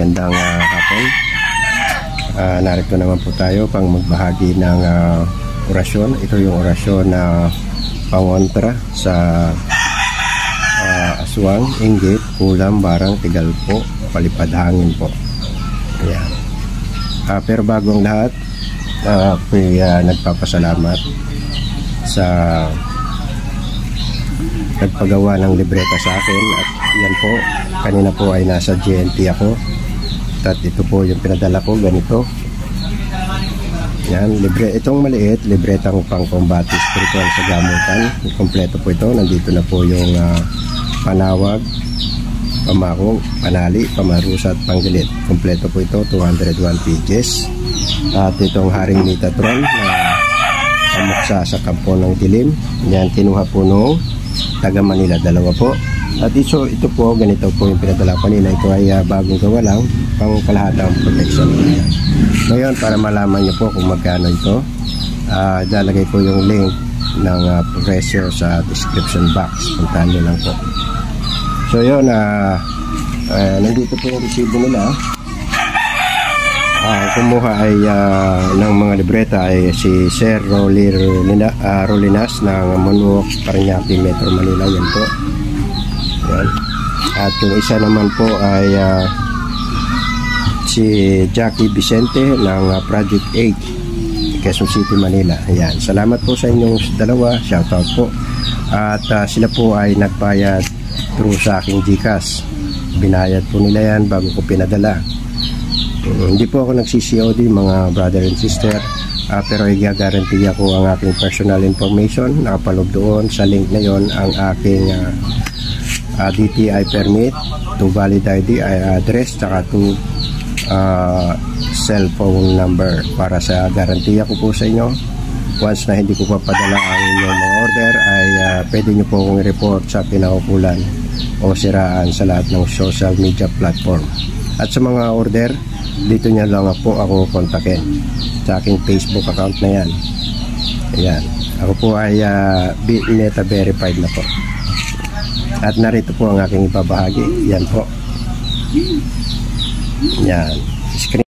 magandang hapon. Narito naman po tayo pang magbahagi ng orasyon. Ito yung orasyon na pangontra sa aswang, inggit, kulam, barang, tigalpo, palipad hangin po. Ayan. Pero bago ang lahat, ako'y nagpapasalamat sa nagpagawa ng libreta sa akin. At yan po, kanina po ay nasa GNT ako. At ito po yung pinadala ko, ganito. Yan, itong maliit, libretang pang-combati spiritual sa gamutan. Kompleto po ito. Nandito na po yung panawag, pamako, panali, pamarusa at panggalit. Kompleto po ito, 201 pages. At itong Haring Metatron na pamuksa sa kampo ng dilim. Yan, kinuha po nung taga Manila, dalawa po. At ito po, ganito po yung pinadala ko kanina. Ito ay bagong gawa lang, pang kalahatang protection. Ngayon, para malaman nyo po kung magkano ito, dalagay ko yung link ng presyo sa description box. Puntahan nyo lang po. So yun, nandito po yung resibo nila. Kumuha ay ng mga libreta ay si Sir Rolinas ng Monwalk, Parañaque, Metro Manila. Yan po. Yan. At yung isa naman po ay si Jackie Vicente ng Project 8, Quezon City, Manila. Ayan. Salamat po sa inyong dalawa. Shoutout po. At sila po ay nagbayad through sa aking GCash. Binayad po nila yan bago ko pinadala. Hindi po ako nagsi-COD, mga brother and sister, pero i-guarantee ako ang aking personal information. Nakapalog doon sa link na yon ang aking DTI permit, to valid ID address, tsaka to cellphone number para sa garantiya ko po sa inyo. Once na hindi ko papadala ang inyong mga order ay pwede nyo po akong i-report sa kinaukulan o siraan sa lahat ng social media platform. At sa mga order, dito nyo lang po ako kontakin sa aking Facebook account na yan. Ayan. Ako po ay Meta verified na po. At narito po ang aking ibabahagi. Yan po. Yan. Screen.